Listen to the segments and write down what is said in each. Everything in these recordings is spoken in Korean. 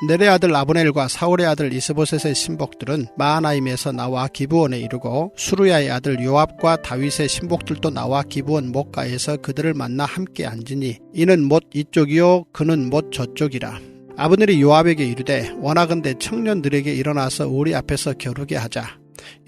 넬의 아들 아브넬과 사울의 아들 이스보셋의 신복들은 마하나임에서 나와 기브온에 이르고 수루야의 아들 요압과 다윗의 신복들도 나와 기브온 목가에서 그들을 만나 함께 앉으니 이는 못 이쪽이요 그는 못 저쪽이라. 아브넬이 요압에게 이르되 원하건대 청년들에게 일어나서 우리 앞에서 겨루게 하자.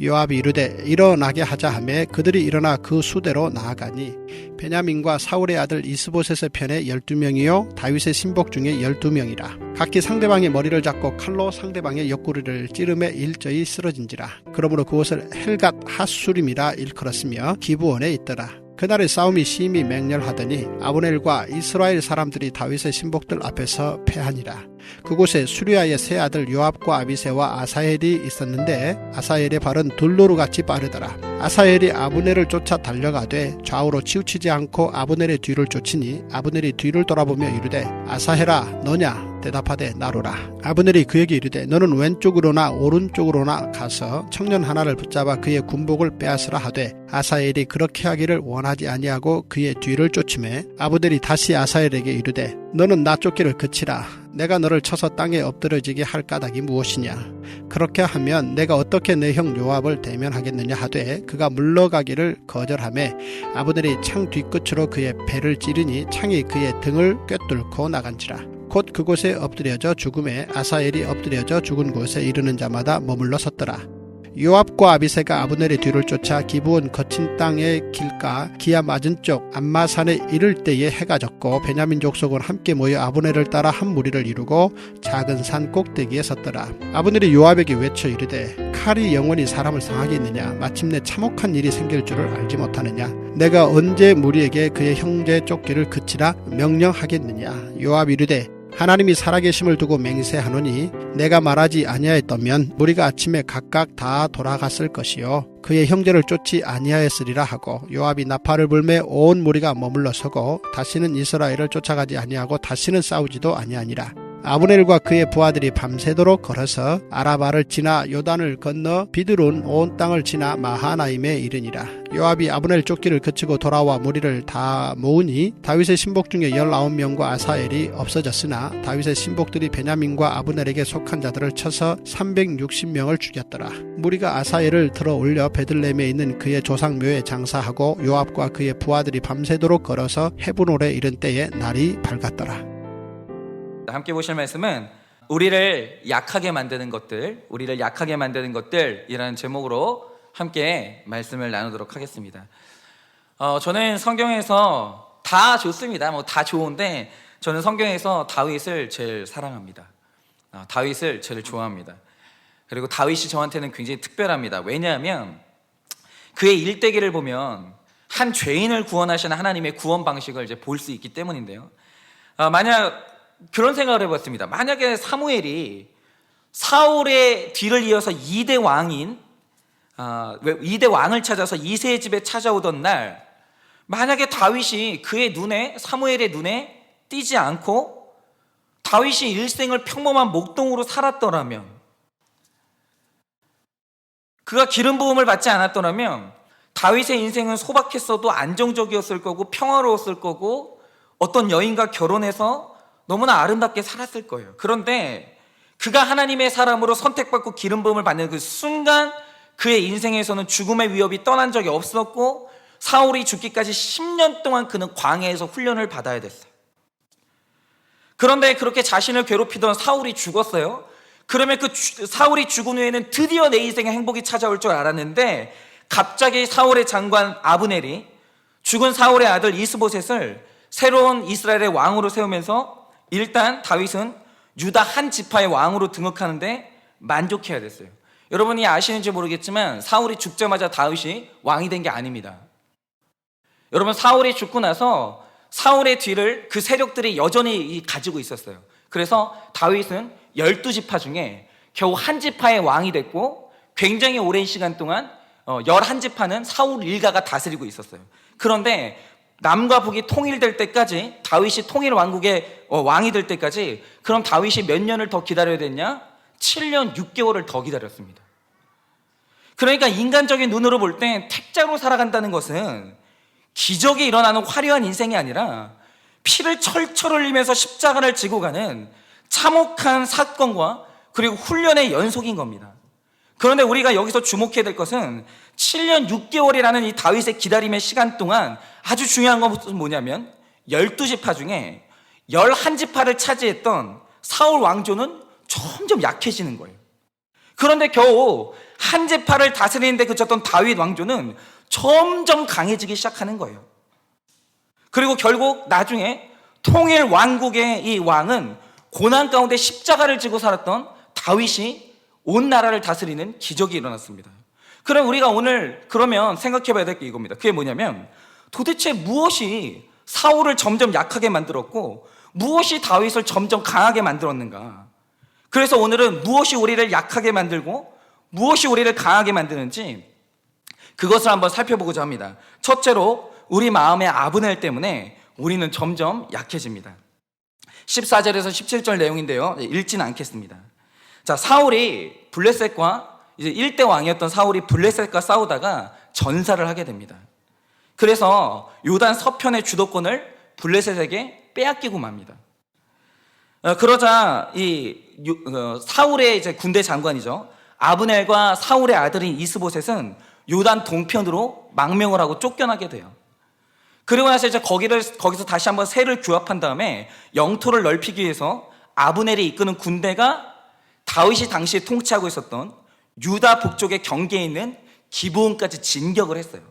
요압이 이르되 일어나게 하자 하매 그들이 일어나 그 수대로 나아가니 베냐민과 사울의 아들 이스보셋의 편에 12명이요 다윗의 신복 중에 12명이라. 각기 상대방의 머리를 잡고 칼로 상대방의 옆구리를 찌르매 일저히 쓰러진지라. 그러므로 그곳을 헬갓 핫수림이라 일컬었으며 기브온에 있더라. 그날의 싸움이 심히 맹렬하더니 아브넬과 이스라엘 사람들이 다윗의 신복들 앞에서 패하니라. 그곳에 수리아의 세 아들 요압과 아비새와 아사헬이 있었는데 아사헬의 발은 둘노루같이 빠르더라. 아사헬이 아브넬을 쫓아 달려가되 좌우로 치우치지 않고 아브넬의 뒤를 쫓으니 아브넬이 뒤를 돌아보며 이르되 아사헬아 너냐? 대답하되 나로라. 아브넬이 그에게 이르되 너는 왼쪽으로나 오른쪽으로나 가서 청년 하나를 붙잡아 그의 군복을 빼앗으라 하되 아사헬이 그렇게 하기를 원하지 아니하고 그의 뒤를 쫓으매 아브넬이 다시 아사헬에게 이르되 너는 나 쫓기를 그치라. 내가 너를 쳐서 땅에 엎드러지게 할 까닭이 무엇이냐? 그렇게 하면 내가 어떻게 내 형 요압을 대면하겠느냐 하되 그가 물러가기를 거절하매 아브넬이 창 뒤끝으로 그의 배를 찌르니 창이 그의 등을 꿰뚫고 나간지라. 곧 그곳에 엎드려져 죽음에 아사헬이 엎드려져 죽은 곳에 이르는 자마다 머물러 섰더라. 요압과 아비새가 아브넬의 뒤를 쫓아 기브온 거친 땅의 길가 기야 맞은쪽 암마산에 이를 때에 해가 졌고 베냐민 족속은 함께 모여 아브넬을 따라 한 무리를 이루고 작은 산 꼭대기에 섰더라. 아브넬이 요압에게 외쳐 이르되 칼이 영원히 사람을 상하게 있느냐? 마침내 참혹한 일이 생길 줄을 알지 못하느냐? 내가 언제 무리에게 그의 형제 쫓기를 그치라 명령하겠느냐? 요압이 이르되 하나님이 살아계심을 두고 맹세하노니 내가 말하지 아니하였다면 무리가 아침에 각각 다 돌아갔을 것이요 그의 형제를 쫓지 아니하였으리라 하고 요압이 나팔을 불매 온 무리가 머물러 서고 다시는 이스라엘을 쫓아가지 아니하고 다시는 싸우지도 아니하니라. 아브넬과 그의 부하들이 밤새도록 걸어서 아라바를 지나 요단을 건너 비드론 온 땅을 지나 마하나임에 이르니라. 요압이 아브넬 쫓기를 그치고 돌아와 무리를 다 모으니 다윗의 신복 중에 19명과 아사헬이 없어졌으나 다윗의 신복들이 베냐민과 아브넬에게 속한 자들을 쳐서 360명을 죽였더라. 무리가 아사헬을 들어 올려 베들레헴에 있는 그의 조상묘에 장사하고 요압과 그의 부하들이 밤새도록 걸어서 헤브론에 이른 때에 날이 밝았더라. 함께 보실 말씀은 우리를 약하게 만드는 것들이라는 제목으로 함께 말씀을 나누도록 하겠습니다. 저는 성경에서 다 좋습니다. 다 좋은데 저는 성경에서 다윗을 제일 사랑합니다. 다윗을 제일 좋아합니다. 그리고 다윗이 저한테는 굉장히 특별합니다. 왜냐하면 그의 일대기를 보면 한 죄인을 구원하시는 하나님의 구원 방식을 이제 볼 수 있기 때문인데요. 만약 그런 생각을 해봤습니다. 만약에 사무엘이 사울의 뒤를 이어서 2대 왕을 찾아서 이새의 집에 찾아오던 날 만약에 다윗이 사무엘의 눈에 띄지 않고 다윗이 일생을 평범한 목동으로 살았더라면, 그가 기름 부음을 받지 않았더라면 다윗의 인생은 소박했어도 안정적이었을 거고 평화로웠을 거고 어떤 여인과 결혼해서 너무나 아름답게 살았을 거예요. 그런데 그가 하나님의 사람으로 선택받고 기름 부음을 받는 그 순간 그의 인생에서는 죽음의 위협이 떠난 적이 없었고 사울이 죽기까지 10년 동안 그는 광야에서 훈련을 받아야 됐어요. 그런데 그렇게 자신을 괴롭히던 사울이 죽었어요. 그러면 그 사울이 죽은 후에는 드디어 내 인생에 행복이 찾아올 줄 알았는데 갑자기 사울의 장관 아브넬이 죽은 사울의 아들 이스보셋을 새로운 이스라엘의 왕으로 세우면서 일단 다윗은 유다 한 지파의 왕으로 등극하는데 만족해야 됐어요. 여러분이 아시는지 모르겠지만 사울이 죽자마자 다윗이 왕이 된 게 아닙니다. 여러분, 사울이 죽고 나서 사울의 뒤를 그 세력들이 여전히 가지고 있었어요. 그래서 다윗은 12지파 중에 겨우 한 지파의 왕이 됐고 굉장히 오랜 시간 동안 11지파는 사울 일가가 다스리고 있었어요. 그런데 남과 북이 통일될 때까지, 다윗이 통일 왕국의 왕이 될 때까지, 그럼 다윗이 몇 년을 더 기다려야 됐냐? 7년 6개월을 더 기다렸습니다. 그러니까 인간적인 눈으로 볼 때 택자로 살아간다는 것은 기적이 일어나는 화려한 인생이 아니라 피를 철철 흘리면서 십자가를 지고 가는 참혹한 사건과 그리고 훈련의 연속인 겁니다. 그런데 우리가 여기서 주목해야 될 것은 7년 6개월이라는 이 다윗의 기다림의 시간 동안 아주 중요한 것은 뭐냐면 12지파 중에 11지파를 차지했던 사울 왕조는 점점 약해지는 거예요. 그런데 겨우 한 지파를 다스리는 데 그쳤던 다윗 왕조는 점점 강해지기 시작하는 거예요. 그리고 결국 나중에 통일 왕국의 이 왕은 고난 가운데 십자가를 지고 살았던 다윗이 온 나라를 다스리는 기적이 일어났습니다. 그럼 우리가 오늘 그러면 생각해 봐야 될 게 이겁니다. 그게 뭐냐면 도대체 무엇이 사울을 점점 약하게 만들었고 무엇이 다윗을 점점 강하게 만들었는가? 그래서 오늘은 무엇이 우리를 약하게 만들고 무엇이 우리를 강하게 만드는지 그것을 한번 살펴보고자 합니다. 첫째로 우리 마음의 아브넬 때문에 우리는 점점 약해집니다. 14절에서 17절 내용인데요, 읽지는 않겠습니다. 자, 사울이 블레셋과 이제 1대 왕이었던 사울이 블레셋과 싸우다가 전사를 하게 됩니다. 그래서 요단 서편의 주도권을 블레셋에게 빼앗기고 맙니다. 그러자 사울의 이제 군대 장관이죠, 아브넬과 사울의 아들인 이스보셋은 요단 동편으로 망명을 하고 쫓겨나게 돼요. 그리고 나서 이제 거기서 다시 한번 세를 규합한 다음에 영토를 넓히기 위해서 아브넬이 이끄는 군대가 다윗이 당시에 통치하고 있었던 유다 북쪽의 경계에 있는 기브온까지 진격을 했어요.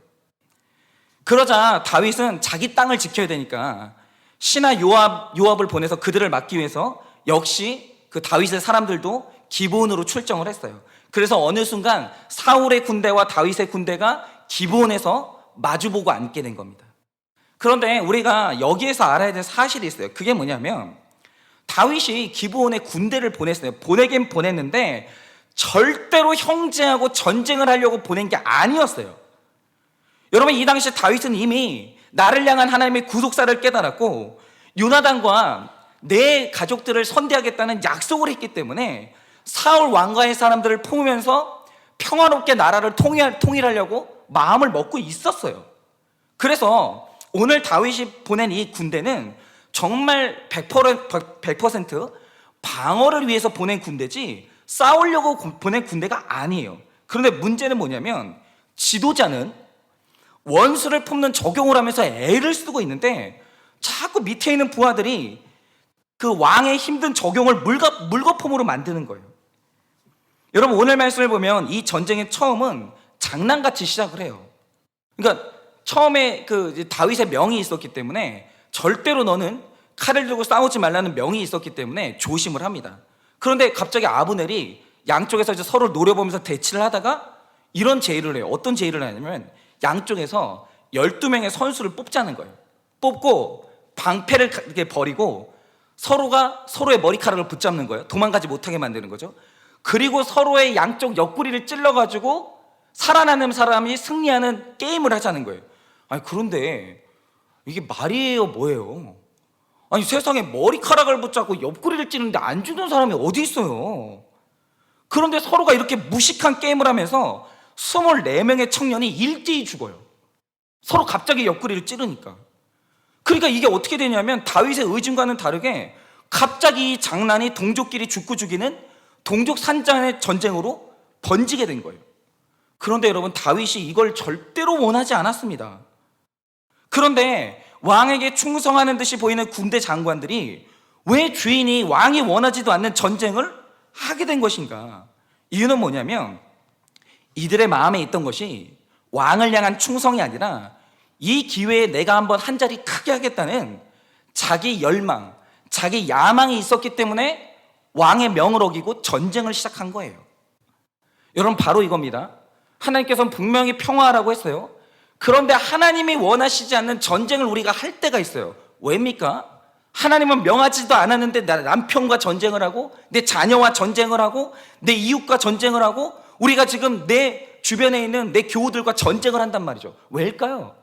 그러자 다윗은 자기 땅을 지켜야 되니까 신하 요압을 보내서 그들을 막기 위해서 역시 그 다윗의 사람들도 기브온으로 출정을 했어요. 그래서 어느 순간 사울의 군대와 다윗의 군대가 기브온에서 마주보고 앉게 된 겁니다. 그런데 우리가 여기에서 알아야 될 사실이 있어요. 그게 뭐냐면 다윗이 기브온에 군대를 보냈어요. 보내긴 보냈는데 절대로 형제하고 전쟁을 하려고 보낸 게 아니었어요. 여러분, 이 당시 다윗은 이미 나를 향한 하나님의 구속사를 깨달았고 요나단과 내 가족들을 선대하겠다는 약속을 했기 때문에 사울 왕가의 사람들을 품으면서 평화롭게 나라를 통일하려고 마음을 먹고 있었어요. 그래서 오늘 다윗이 보낸 이 군대는 정말 100% 방어를 위해서 보낸 군대지 싸우려고 보낸 군대가 아니에요. 그런데 문제는 뭐냐면 지도자는 원수를 품는 적용을 하면서 애를 쓰고 있는데 자꾸 밑에 있는 부하들이 그 왕의 힘든 적용을 물거품으로 만드는 거예요. 여러분, 오늘 말씀을 보면 이 전쟁의 처음은 장난같이 시작을 해요. 그러니까 처음에 그 다윗의 명이 있었기 때문에 절대로 너는 칼을 들고 싸우지 말라는 명이 있었기 때문에 조심을 합니다. 그런데 갑자기 아브넬이 양쪽에서 이제 서로 노려보면서 대치를 하다가 이런 제의를 해요. 어떤 제의를 하냐면 양쪽에서 12명의 선수를 뽑자는 거예요. 뽑고 방패를 이렇게 버리고 서로가 서로의 머리카락을 붙잡는 거예요. 도망가지 못하게 만드는 거죠. 그리고 서로의 양쪽 옆구리를 찔러가지고 살아남는 사람이 승리하는 게임을 하자는 거예요. 아니, 그런데 이게 말이에요, 뭐예요? 아니, 세상에 머리카락을 붙잡고 옆구리를 찌르는데 안 죽는 사람이 어디 있어요? 그런데 서로가 이렇게 무식한 게임을 하면서 24명의 청년이 일제히 죽어요. 서로 갑자기 옆구리를 찌르니까. 그러니까 이게 어떻게 되냐면 다윗의 의중과는 다르게 갑자기 이 장난이 동족끼리 죽고 죽이는 동족 산장의 전쟁으로 번지게 된 거예요. 그런데 여러분, 다윗이 이걸 절대로 원하지 않았습니다. 그런데 왕에게 충성하는 듯이 보이는 군대 장관들이 왜 주인이 왕이 원하지도 않는 전쟁을 하게 된 것인가? 이유는 뭐냐면 이들의 마음에 있던 것이 왕을 향한 충성이 아니라 이 기회에 내가 한번 한 자리 크게 하겠다는 자기 열망, 자기 야망이 있었기 때문에 왕의 명을 어기고 전쟁을 시작한 거예요. 여러분, 바로 이겁니다. 하나님께서는 분명히 평화하라고 했어요. 그런데 하나님이 원하시지 않는 전쟁을 우리가 할 때가 있어요. 왜입니까? 하나님은 명하지도 않았는데 나 남편과 전쟁을 하고 내 자녀와 전쟁을 하고 내 이웃과 전쟁을 하고 우리가 지금 내 주변에 있는 내 교우들과 전쟁을 한단 말이죠. 왜일까요?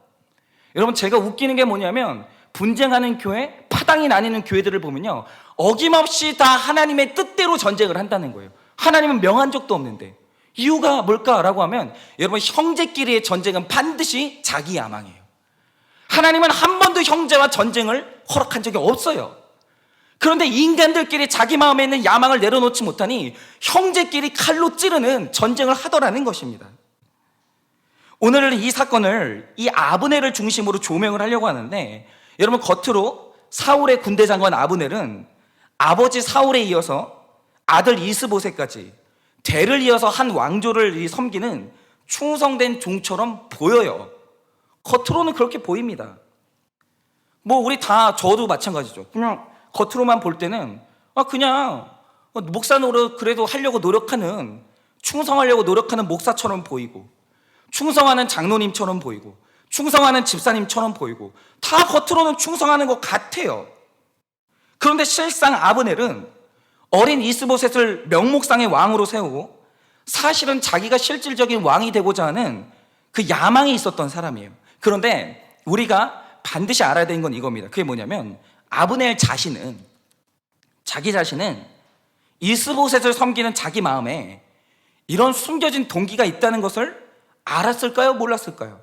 여러분, 제가 웃기는 게 뭐냐면 분쟁하는 교회, 파당이 나뉘는 교회들을 보면요, 어김없이 다 하나님의 뜻대로 전쟁을 한다는 거예요. 하나님은 명한 적도 없는데. 이유가 뭘까라고 하면 여러분, 형제끼리의 전쟁은 반드시 자기 야망이에요. 하나님은 한 번도 형제와 전쟁을 허락한 적이 없어요. 그런데 인간들끼리 자기 마음에 있는 야망을 내려놓지 못하니 형제끼리 칼로 찌르는 전쟁을 하더라는 것입니다. 오늘은 이 사건을 이 아브넬을 중심으로 조명을 하려고 하는데, 여러분, 겉으로 사울의 군대 장관 아브넬은 아버지 사울에 이어서 아들 이스보셋까지 대를 이어서 한 왕조를 섬기는 충성된 종처럼 보여요. 겉으로는 그렇게 보입니다. 우리 다, 저도 마찬가지죠. 그냥 겉으로만 볼 때는 그냥 목사 노릇 그래도 하려고 노력하는, 충성하려고 노력하는 목사처럼 보이고, 충성하는 장로님처럼 보이고, 충성하는 집사님처럼 보이고, 다 겉으로는 충성하는 것 같아요. 그런데 실상 아브넬은 어린 이스보셋을 명목상의 왕으로 세우고 사실은 자기가 실질적인 왕이 되고자 하는 그 야망이 있었던 사람이에요. 그런데 우리가 반드시 알아야 되는 건 이겁니다. 그게 뭐냐면, 아브넬 자신은, 자기 자신은 이스보셋을 섬기는 자기 마음에 이런 숨겨진 동기가 있다는 것을 알았을까요? 몰랐을까요?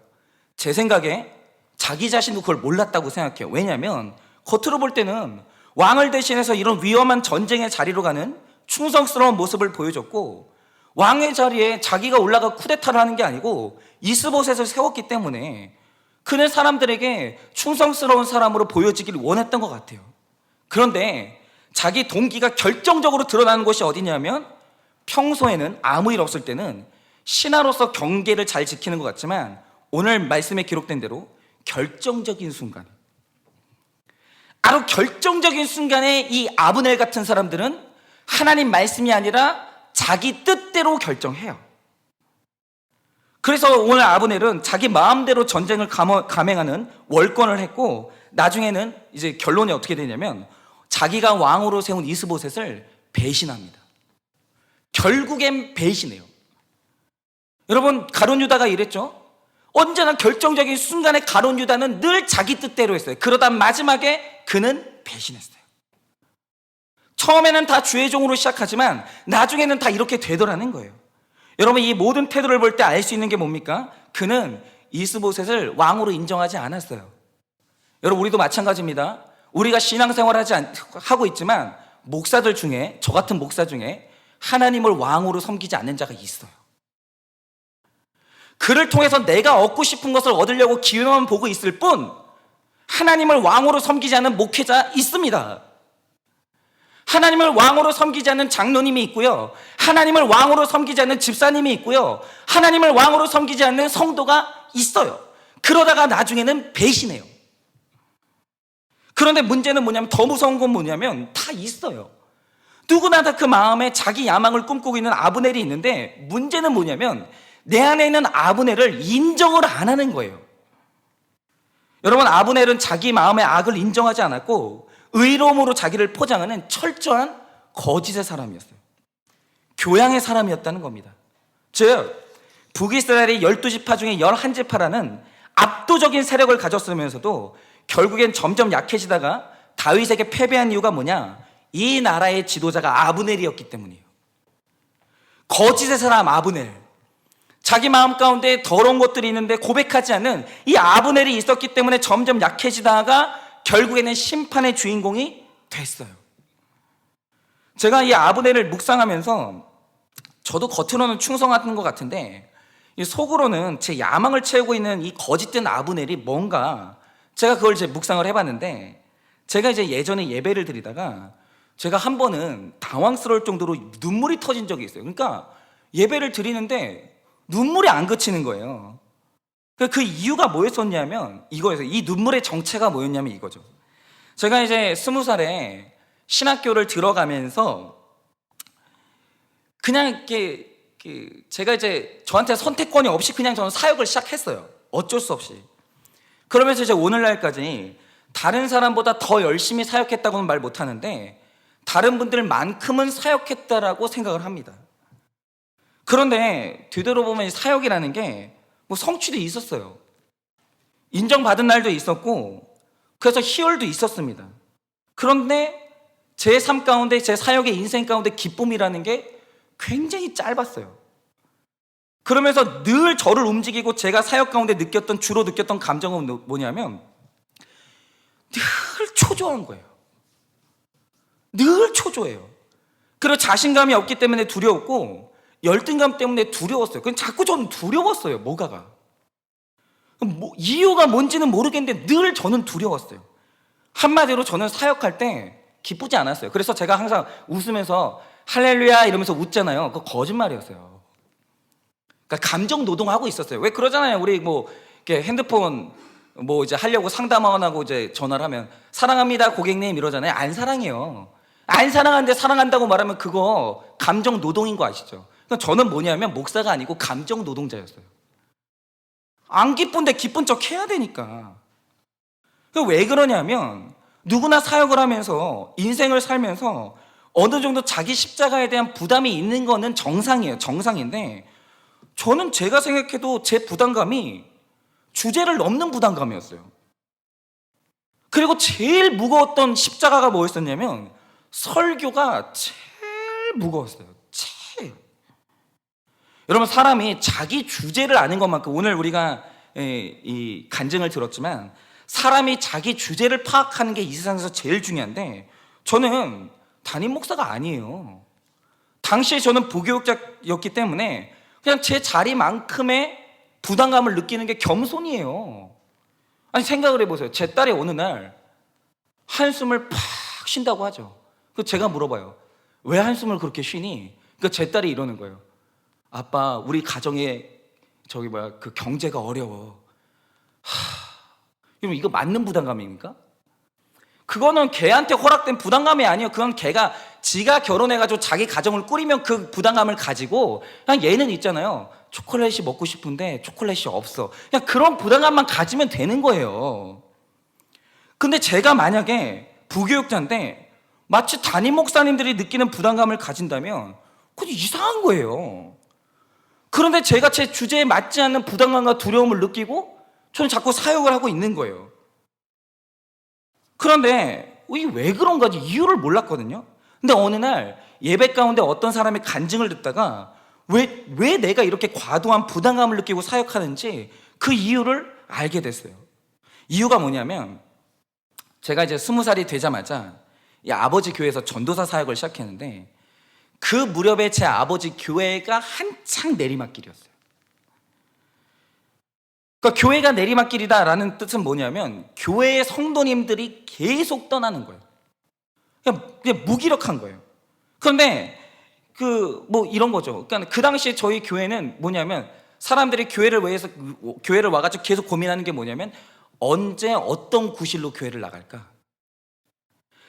제 생각에 자기 자신도 그걸 몰랐다고 생각해요. 왜냐하면 겉으로 볼 때는 왕을 대신해서 이런 위험한 전쟁의 자리로 가는 충성스러운 모습을 보여줬고, 왕의 자리에 자기가 올라가 쿠데타를 하는 게 아니고 이스보셋을 세웠기 때문에 그는 사람들에게 충성스러운 사람으로 보여지기를 원했던 것 같아요. 그런데 자기 동기가 결정적으로 드러나는 곳이 어디냐면, 평소에는 아무 일 없을 때는 신하로서 경계를 잘 지키는 것 같지만 오늘 말씀에 기록된 대로 결정적인 순간, 아주 결정적인 순간에 이 아브넬 같은 사람들은 하나님 말씀이 아니라 자기 뜻대로 결정해요. 그래서 오늘 아브넬은 자기 마음대로 전쟁을 감행하는 월권을 했고, 나중에는 이제 결론이 어떻게 되냐면 자기가 왕으로 세운 이스보셋을 배신합니다. 결국엔 배신해요. 여러분, 가룟 유다가 이랬죠. 언제나 결정적인 순간에 가룟 유다는 늘 자기 뜻대로 했어요. 그러다 마지막에 그는 배신했어요. 처음에는 다 주의 종으로 시작하지만 나중에는 다 이렇게 되더라는 거예요. 여러분, 이 모든 태도를 볼 때 알 수 있는 게 뭡니까? 그는 이스보셋을 왕으로 인정하지 않았어요. 여러분, 우리도 마찬가지입니다. 우리가 신앙생활을 하고 있지만 목사들 중에, 저 같은 목사 중에 하나님을 왕으로 섬기지 않는 자가 있어요. 그를 통해서 내가 얻고 싶은 것을 얻으려고 기회만 보고 있을 뿐 하나님을 왕으로 섬기지 않는 목회자 있습니다. 하나님을 왕으로 섬기지 않는 장로님이 있고요, 하나님을 왕으로 섬기지 않는 집사님이 있고요, 하나님을 왕으로 섬기지 않는 성도가 있어요. 그러다가 나중에는 배신해요. 그런데 문제는 뭐냐면, 더 무서운 건 뭐냐면 다 있어요. 누구나 다 그 마음에 자기 야망을 꿈꾸고 있는 아브넬이 있는데, 문제는 뭐냐면 내 안에 있는 아브넬을 인정을 안 하는 거예요. 여러분, 아브넬은 자기 마음의 악을 인정하지 않았고 의로움으로 자기를 포장하는 철저한 거짓의 사람이었어요. 교양의 사람이었다는 겁니다. 즉, 북이스라엘의 12지파 중에 11지파라는 압도적인 세력을 가졌으면서도 결국엔 점점 약해지다가 다윗에게 패배한 이유가 뭐냐? 이 나라의 지도자가 아브넬이었기 때문이에요. 거짓의 사람 아브넬, 자기 마음 가운데 더러운 것들이 있는데 고백하지 않는 이 아브넬이 있었기 때문에 점점 약해지다가 결국에는 심판의 주인공이 됐어요. 제가 이 아브넬을 묵상하면서 저도 겉으로는 충성하는 것 같은데 속으로는 제 야망을 채우고 있는 이 거짓된 아브넬이 뭔가, 제가 그걸 이제 묵상을 해봤는데, 제가 이제 예전에 예배를 드리다가 제가 한 번은 당황스러울 정도로 눈물이 터진 적이 있어요. 그러니까 예배를 드리는데 눈물이 안 그치는 거예요. 그 이유가 뭐였었냐면 이거였어요. 이 눈물의 정체가 뭐였냐면 이거죠. 제가 이제 20살에 신학교를 들어가면서 그냥 이렇게 제가 이제 저한테 선택권이 없이 그냥 저는 사역을 시작했어요. 어쩔 수 없이. 그러면서 이제 오늘날까지 다른 사람보다 더 열심히 사역했다고는 말 못하는데 다른 분들만큼은 사역했다라고 생각을 합니다. 그런데 되돌아보면 사역이라는 게 뭐 성취도 있었어요. 인정받은 날도 있었고 그래서 희열도 있었습니다. 그런데 제 삶 가운데, 제 사역의 인생 가운데 기쁨이라는 게 굉장히 짧았어요. 그러면서 늘 저를 움직이고 제가 사역 가운데 주로 느꼈던 감정은 뭐냐면 늘 초조한 거예요. 늘 초조해요. 그리고 자신감이 없기 때문에 두려웠고 열등감 때문에 두려웠어요. 그냥 자꾸 저는 두려웠어요. 뭐가가. 이유가 뭔지는 모르겠는데 늘 저는 두려웠어요. 한마디로 저는 사역할 때 기쁘지 않았어요. 그래서 제가 항상 웃으면서 할렐루야 이러면서 웃잖아요. 그거 거짓말이었어요. 그러니까 감정 노동하고 있었어요. 왜 그러잖아요. 우리 뭐 이렇게 핸드폰 뭐 이제 하려고 상담원하고 이제 전화를 하면 사랑합니다 고객님 이러잖아요. 안 사랑해요. 안 사랑하는데 사랑한다고 말하면 그거 감정 노동인 거 아시죠? 그러니까 저는 뭐냐면 목사가 아니고 감정 노동자였어요. 안 기쁜데 기쁜 척 해야 되니까. 왜 그러냐면 누구나 사역을 하면서 인생을 살면서 어느 정도 자기 십자가에 대한 부담이 있는 거는 정상이에요. 정상인데 저는 제가 생각해도 제 부담감이 주제를 넘는 부담감이었어요. 그리고 제일 무거웠던 십자가가 뭐였었냐면 설교가 제일 무거웠어요. 제일. 여러분 사람이 자기 주제를 아는 것만큼 오늘 우리가 이 간증을 들었지만 사람이 자기 주제를 파악하는 게 이 세상에서 제일 중요한데 저는 담임 목사가 아니에요. 당시에 저는 부교육자였기 때문에 그냥 제 자리만큼의 부담감을 느끼는 게 겸손이에요. 아니 생각을 해보세요. 제 딸이 어느 날 한숨을 팍 쉰다고 하죠. 그 제가 물어봐요. 왜 한숨을 그렇게 쉬니? 그 제 딸이 이러는 거예요. 아빠 우리 가정에 그 경제가 어려워. 그럼 이거 맞는 부담감입니까? 그거는 걔한테 허락된 부담감이 아니에요. 그건 걔가 지가 결혼해가지고 자기 가정을 꾸리면 그 부담감을 가지고 그냥 얘는 있잖아요. 초콜릿이 먹고 싶은데 초콜릿이 없어. 그냥 그런 부담감만 가지면 되는 거예요. 근데 제가 만약에 부교육자인데 마치 담임 목사님들이 느끼는 부담감을 가진다면 그건 이상한 거예요. 그런데 제가 제 주제에 맞지 않는 부담감과 두려움을 느끼고 저는 자꾸 사역을 하고 있는 거예요. 그런데 이게 왜 그런가 이유를 몰랐거든요. 근데 어느 날 예배 가운데 어떤 사람의 간증을 듣다가 왜 내가 이렇게 과도한 부담감을 느끼고 사역하는지 그 이유를 알게 됐어요. 이유가 뭐냐면 제가 이제 20살이 되자마자 이 아버지 교회에서 전도사 사역을 시작했는데 그 무렵에 제 아버지 교회가 한창 내리막길이었어요. 그러니까 교회가 내리막길이다라는 뜻은 뭐냐면 교회의 성도님들이 계속 떠나는 거예요. 그냥 무기력한 거예요. 그런데 뭐 이런 거죠. 그러니까 그 당시에 저희 교회는 뭐냐면 사람들이 교회를 와가지고 계속 고민하는 게 뭐냐면 언제 어떤 구실로 교회를 나갈까?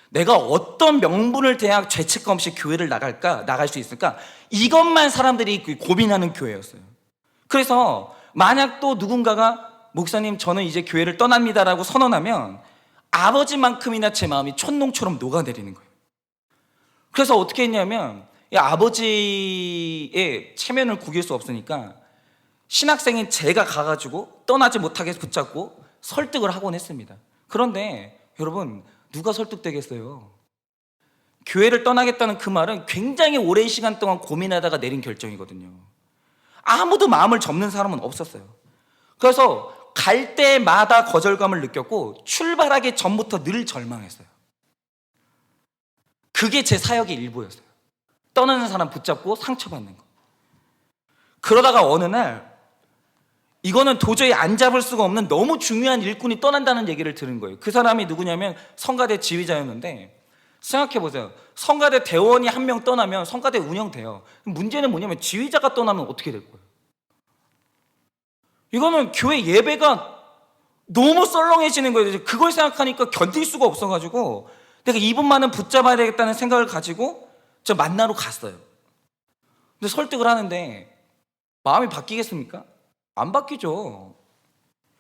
내가 어떤 명분을 대야 죄책감 없이 교회를 나갈 수 있을까? 이것만 사람들이 고민하는 교회였어요. 그래서 만약 또 누군가가 목사님 저는 이제 교회를 떠납니다라고 선언하면 아버지만큼이나 제 마음이 촛농처럼 녹아내리는 거예요. 그래서 어떻게 했냐면 이 아버지의 체면을 구길 수 없으니까 신학생인 제가 가가지고 떠나지 못하게 붙잡고 설득을 하곤 했습니다. 그런데 여러분 누가 설득되겠어요? 교회를 떠나겠다는 그 말은 굉장히 오랜 시간 동안 고민하다가 내린 결정이거든요. 아무도 마음을 접는 사람은 없었어요. 그래서 갈 때마다 거절감을 느꼈고 출발하기 전부터 늘 절망했어요. 그게 제 사역의 일부였어요. 떠나는 사람 붙잡고 상처받는 거. 그러다가 어느 날 이거는 도저히 안 잡을 수가 없는 너무 중요한 일꾼이 떠난다는 얘기를 들은 거예요. 그 사람이 누구냐면 성가대 지휘자였는데 생각해보세요. 성가대 대원이 한 명 떠나면 성가대 운영돼요. 문제는 뭐냐면 지휘자가 떠나면 어떻게 될 거예요? 이거는 교회 예배가 너무 썰렁해지는 거예요. 그걸 생각하니까 견딜 수가 없어가지고 내가 이분만은 붙잡아야 되겠다는 생각을 가지고 저 만나러 갔어요. 근데 설득을 하는데 마음이 바뀌겠습니까? 안 바뀌죠.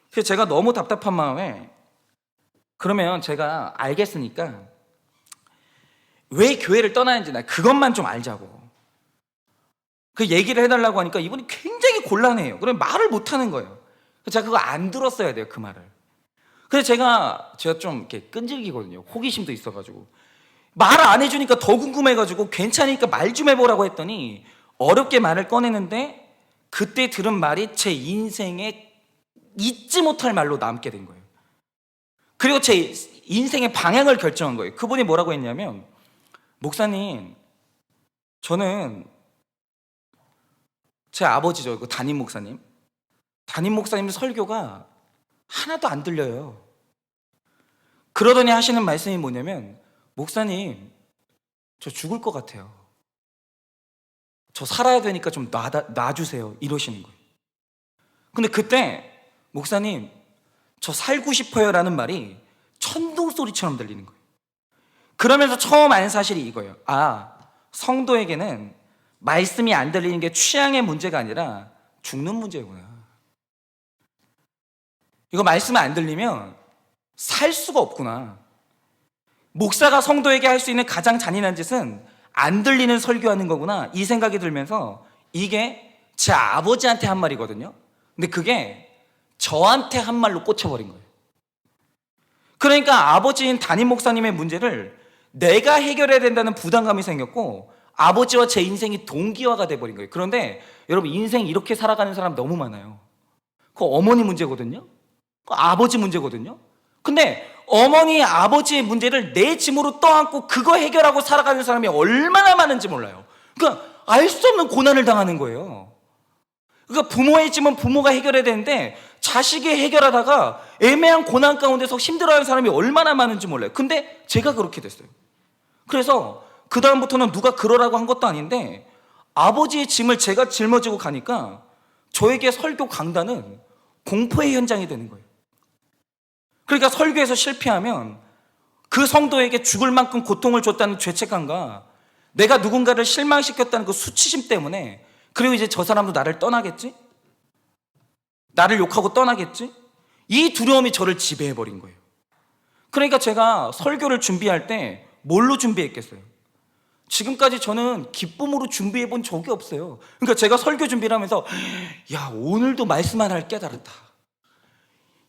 그래서 제가 너무 답답한 마음에 그러면 제가 알겠으니까 왜 교회를 떠나는지 나 그것만 좀 알자고 그 얘기를 해달라고 하니까 이분이 굉장히 곤란해요. 그러면 말을 못하는 거예요. 그래서 제가 그거 안 들었어야 돼요. 그 말을. 그래서 제가 좀 이렇게 끈질기거든요. 호기심도 있어가지고 말을 안 해주니까 더 궁금해가지고 괜찮으니까 말 좀 해보라고 했더니 어렵게 말을 꺼내는데 그때 들은 말이 제 인생에 잊지 못할 말로 남게 된 거예요. 그리고 제 인생의 방향을 결정한 거예요. 그분이 뭐라고 했냐면 목사님, 저는 제 아버지죠. 그 담임 목사님. 담임 목사님 설교가 하나도 안 들려요. 그러더니 하시는 말씀이 뭐냐면, 목사님, 저 죽을 것 같아요. 저 살아야 되니까 좀 놔주세요. 이러시는 거예요. 근데 그때 목사님, 저 살고 싶어요 라는 말이 천둥 소리처럼 들리는 거예요. 그러면서 처음 안 사실이 이거예요. 성도에게는 말씀이 안 들리는 게 취향의 문제가 아니라 죽는 문제구나. 이거 말씀 안 들리면 살 수가 없구나. 목사가 성도에게 할 수 있는 가장 잔인한 짓은 안 들리는 설교하는 거구나, 이 생각이 들면서 이게 제 아버지한테 한 말이거든요. 근데 그게 저한테 한 말로 꽂혀버린 거예요. 그러니까 아버지인 담임 목사님의 문제를 내가 해결해야 된다는 부담감이 생겼고, 아버지와 제 인생이 동기화가 돼버린 거예요. 그런데 여러분, 인생 이렇게 살아가는 사람 너무 많아요. 그거 어머니 문제거든요. 그거 아버지 문제거든요. 근데 어머니, 아버지의 문제를 내 짐으로 떠안고 그거 해결하고 살아가는 사람이 얼마나 많은지 몰라요. 그러니까 알 수 없는 고난을 당하는 거예요. 그러니까 부모의 짐은 부모가 해결해야 되는데 자식이 해결하다가 애매한 고난 가운데서 힘들어하는 사람이 얼마나 많은지 몰라요. 근데 제가 그렇게 됐어요. 그래서 그 다음부터는 누가 그러라고 한 것도 아닌데 아버지의 짐을 제가 짊어지고 가니까 저에게 설교 강단은 공포의 현장이 되는 거예요. 그러니까 설교에서 실패하면 그 성도에게 죽을 만큼 고통을 줬다는 죄책감과 내가 누군가를 실망시켰다는 그 수치심 때문에, 그리고 이제 저 사람도 나를 떠나겠지? 나를 욕하고 떠나겠지? 이 두려움이 저를 지배해버린 거예요. 그러니까 제가 설교를 준비할 때 뭘로 준비했겠어요? 지금까지 저는 기쁨으로 준비해본 적이 없어요. 그러니까 제가 설교 준비를 하면서 야, 오늘도 말씀 하나를 깨달았다,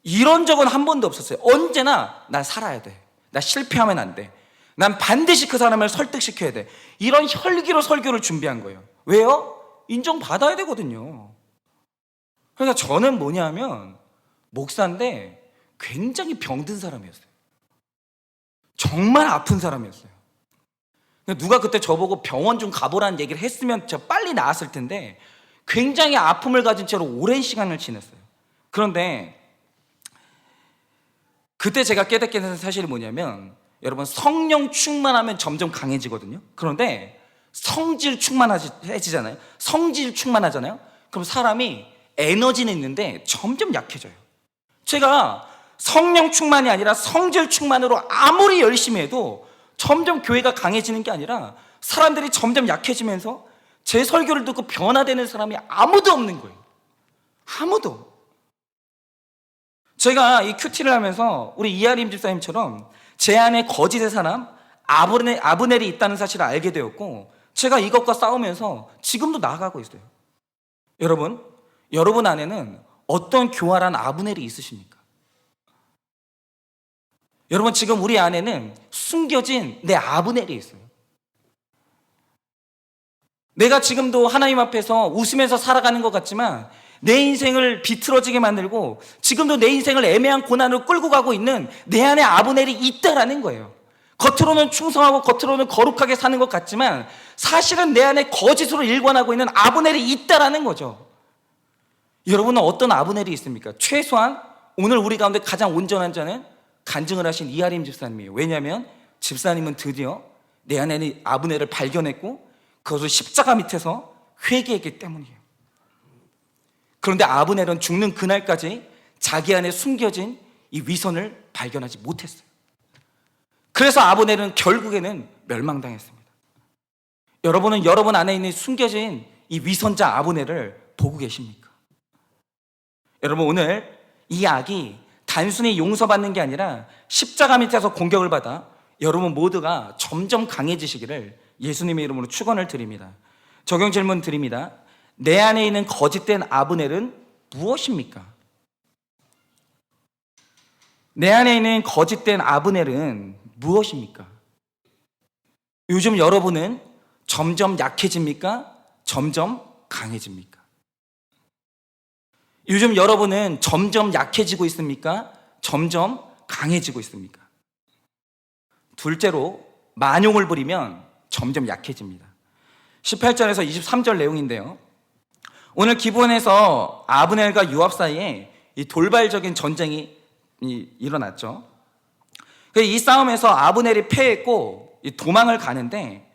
이런 적은 한 번도 없었어요. 언제나 난 살아야 돼, 나 실패하면 안 돼, 난 반드시 그 사람을 설득시켜야 돼, 이런 혈기로 설교를 준비한 거예요. 왜요? 인정받아야 되거든요. 그러니까 저는 뭐냐면 목사인데 굉장히 병든 사람이었어요. 정말 아픈 사람이었어요. 누가 그때 저보고 병원 좀 가보라는 얘기를 했으면 저 빨리 나았을 텐데 굉장히 아픔을 가진 채로 오랜 시간을 지냈어요. 그런데 그때 제가 깨닫게 된 사실이 뭐냐면, 여러분, 성령 충만하면 점점 강해지거든요. 그런데 성질 충만해지잖아요. 성질 충만하잖아요. 그럼 사람이 에너지는 있는데 점점 약해져요. 제가 성령 충만이 아니라 성질 충만으로 아무리 열심히 해도 점점 교회가 강해지는 게 아니라 사람들이 점점 약해지면서 제 설교를 듣고 변화되는 사람이 아무도 없는 거예요. 아무도. 제가 이 큐티를 하면서 우리 이하림 집사님처럼 제 안에 거짓의 사람 아브넬이 있다는 사실을 알게 되었고, 제가 이것과 싸우면서 지금도 나아가고 있어요. 여러분 안에는 어떤 교활한 아브넬이 있으십니까? 여러분, 지금 우리 안에는 숨겨진 내 아브넬이 있어요. 내가 지금도 하나님 앞에서 웃으면서 살아가는 것 같지만 내 인생을 비틀어지게 만들고 지금도 내 인생을 애매한 고난으로 끌고 가고 있는 내 안에 아브넬이 있다라는 거예요. 겉으로는 충성하고 겉으로는 거룩하게 사는 것 같지만 사실은 내 안에 거짓으로 일관하고 있는 아브넬이 있다라는 거죠. 여러분은 어떤 아브넬이 있습니까? 최소한 오늘 우리 가운데 가장 온전한 자는 간증을 하신 이하림 집사님이에요. 왜냐하면 집사님은 드디어 내 안에 있는 아브넬을 발견했고 그것을 십자가 밑에서 회개했기 때문이에요. 그런데 아브넬은 죽는 그날까지 자기 안에 숨겨진 이 위선을 발견하지 못했어요. 그래서 아브넬은 결국에는 멸망당했습니다. 여러분은 여러분 안에 있는 숨겨진 이 위선자 아브넬을 보고 계십니까? 여러분, 오늘 이 악이 단순히 용서받는 게 아니라 십자가 밑에서 공격을 받아 여러분 모두가 점점 강해지시기를 예수님의 이름으로 축원을 드립니다. 적용 질문 드립니다. 내 안에 있는 거짓된 아브넬은 무엇입니까? 내 안에 있는 거짓된 아브넬은 무엇입니까? 요즘 여러분은 점점 약해집니까? 점점 강해집니까? 요즘 여러분은 점점 약해지고 있습니까? 점점 강해지고 있습니까? 둘째로, 만용을 부리면 점점 약해집니다. 18절에서 23절 내용인데요. 오늘 기브온에서 아브넬과 요압 사이에 이 돌발적인 전쟁이 일어났죠. 이 싸움에서 아브넬이 패했고 도망을 가는데,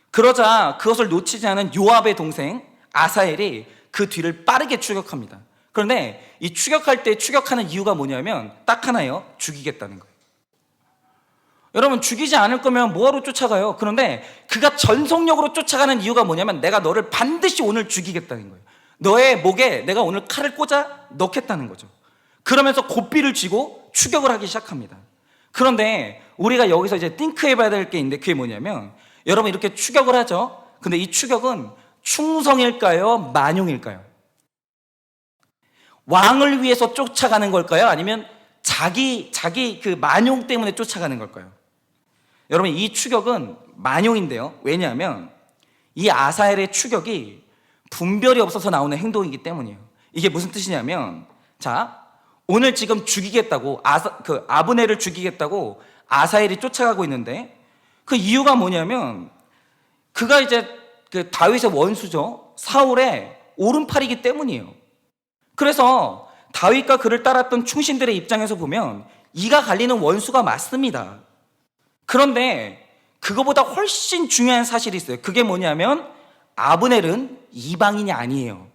그러자 그것을 놓치지 않은 요압의 동생 아사엘이 그 뒤를 빠르게 추격합니다. 그런데 이 추격할 때 추격하는 이유가 뭐냐면 딱 하나예요. 죽이겠다는 거예요. 여러분, 죽이지 않을 거면 뭐하러 쫓아가요? 그런데 그가 전속력으로 쫓아가는 이유가 뭐냐면 내가 너를 반드시 오늘 죽이겠다는 거예요. 너의 목에 내가 오늘 칼을 꽂아 넣겠다는 거죠. 그러면서 고삐를 쥐고 추격을 하기 시작합니다. 그런데 우리가 여기서 이제 띵크해봐야 될 게 있는데, 그게 뭐냐면 여러분, 이렇게 추격을 하죠. 근데 이 추격은 충성일까요? 만용일까요? 왕을 위해서 쫓아가는 걸까요? 아니면 자기 그 만용 때문에 쫓아가는 걸까요? 여러분, 이 추격은 만용인데요. 왜냐하면 이 아사엘의 추격이 분별이 없어서 나오는 행동이기 때문이에요. 이게 무슨 뜻이냐면, 자, 오늘 지금 죽이겠다고 아브넬을 죽이겠다고 아사엘이 쫓아가고 있는데, 그 이유가 뭐냐면 그가 이제 그 다윗의 원수죠. 사울의 오른팔이기 때문이에요. 그래서 다윗과 그를 따랐던 충신들의 입장에서 보면 이가 갈리는 원수가 맞습니다. 그런데 그거보다 훨씬 중요한 사실이 있어요. 그게 뭐냐면 아브넬은 이방인이 아니에요.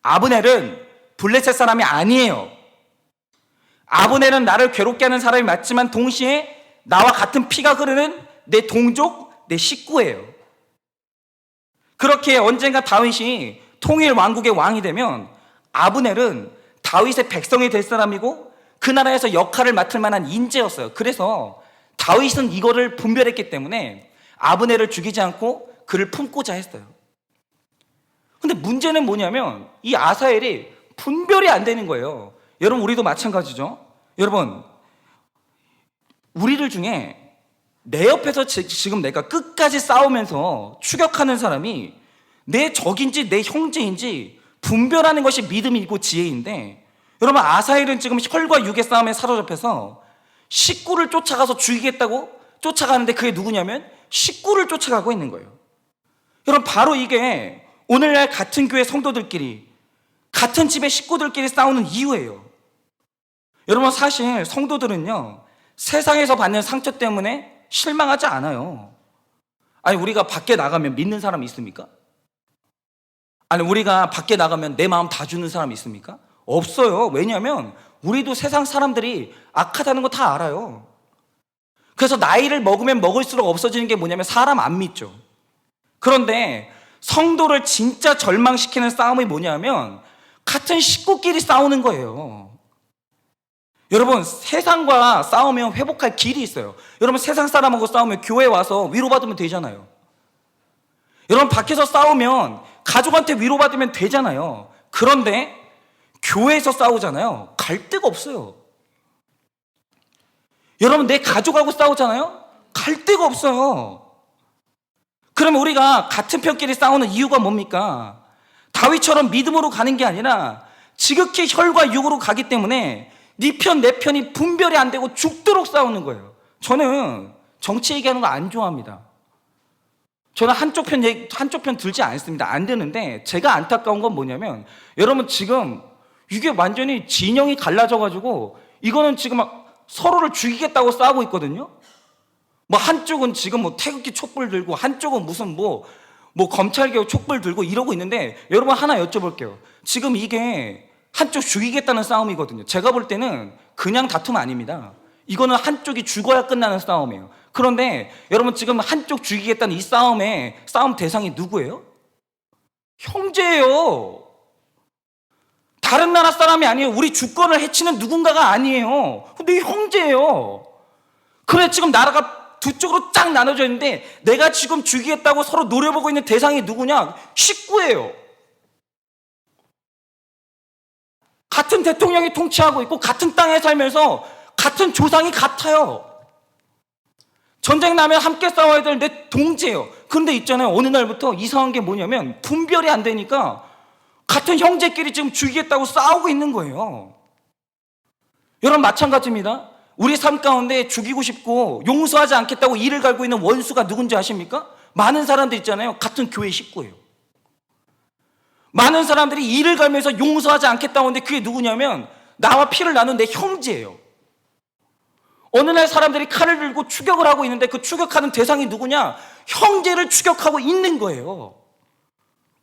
아브넬은 블레셋 사람이 아니에요. 아브넬은 나를 괴롭게 하는 사람이 맞지만 동시에 나와 같은 피가 흐르는 내 동족, 내 식구예요. 그렇게 언젠가 다윗이 통일 왕국의 왕이 되면 아브넬은 다윗의 백성이 될 사람이고 그 나라에서 역할을 맡을 만한 인재였어요. 그래서 다윗은 이거를 분별했기 때문에 아브넬을 죽이지 않고 그를 품고자 했어요. 근데 문제는 뭐냐면 이 아사엘이 분별이 안 되는 거예요. 여러분, 우리도 마찬가지죠. 여러분, 우리들 중에 내 옆에서 지금 내가 끝까지 싸우면서 추격하는 사람이 내 적인지 내 형제인지 분별하는 것이 믿음이고 지혜인데, 여러분, 아사엘은 지금 혈과 육의 싸움에 사로잡혀서 식구를 쫓아가서 죽이겠다고 쫓아가는데 그게 누구냐면 식구를 쫓아가고 있는 거예요. 여러분, 바로 이게 오늘날 같은 교회 성도들끼리, 같은 집의 식구들끼리 싸우는 이유예요. 여러분, 사실 성도들은요, 세상에서 받는 상처 때문에 실망하지 않아요. 아니, 우리가 밖에 나가면 믿는 사람이 있습니까? 아니, 우리가 밖에 나가면 내 마음 다 주는 사람이 있습니까? 없어요. 왜냐하면 우리도 세상 사람들이 악하다는 거 다 알아요. 그래서 나이를 먹으면 먹을수록 없어지는 게 뭐냐면 사람 안 믿죠. 그런데 성도를 진짜 절망시키는 싸움이 뭐냐면 같은 식구끼리 싸우는 거예요. 여러분, 세상과 싸우면 회복할 길이 있어요. 여러분, 세상 사람하고 싸우면 교회 와서 위로받으면 되잖아요. 여러분, 밖에서 싸우면 가족한테 위로받으면 되잖아요. 그런데 교회에서 싸우잖아요. 갈 데가 없어요. 여러분, 내 가족하고 싸우잖아요. 갈 데가 없어요. 그러면 우리가 같은 편끼리 싸우는 이유가 뭡니까? 다윗처럼 믿음으로 가는 게 아니라 지극히 혈과 육으로 가기 때문에 네 편, 내 편이 분별이 안 되고 죽도록 싸우는 거예요. 저는 정치 얘기하는 거 안 좋아합니다. 저는 한쪽 편 들지 않습니다. 안 되는데 제가 안타까운 건 뭐냐면 여러분, 지금 이게 완전히 진영이 갈라져가지고 이거는 지금 막 서로를 죽이겠다고 싸우고 있거든요. 뭐 한쪽은 지금 뭐 태극기 촛불 들고 한쪽은 무슨 뭐 검찰개혁 촛불 들고 이러고 있는데, 여러분, 하나 여쭤볼게요. 지금 이게 한쪽 죽이겠다는 싸움이거든요. 제가 볼 때는 그냥 다툼 아닙니다. 이거는 한쪽이 죽어야 끝나는 싸움이에요. 그런데 여러분, 지금 한쪽 죽이겠다는 이 싸움 대상이 누구예요? 형제예요. 다른 나라 사람이 아니에요. 우리 주권을 해치는 누군가가 아니에요. 근데 형제예요. 그래, 지금 나라가 두 쪽으로 쫙 나눠져 있는데 내가 지금 죽이겠다고 서로 노려보고 있는 대상이 누구냐? 식구예요. 같은 대통령이 통치하고 있고 같은 땅에 살면서 같은 조상이 같아요. 전쟁 나면 함께 싸워야 될 내 동지예요. 그런데 있잖아요, 어느 날부터 이상한 게 뭐냐면 분별이 안 되니까 같은 형제끼리 지금 죽이겠다고 싸우고 있는 거예요. 여러분, 마찬가지입니다. 우리 삶 가운데 죽이고 싶고 용서하지 않겠다고 이를 갈고 있는 원수가 누군지 아십니까? 많은 사람들 있잖아요. 같은 교회 식구예요. 많은 사람들이 이를 갈면서 용서하지 않겠다고 하는데 그게 누구냐면 나와 피를 나눈 내 형제예요. 어느 날 사람들이 칼을 들고 추격을 하고 있는데 그 추격하는 대상이 누구냐? 형제를 추격하고 있는 거예요.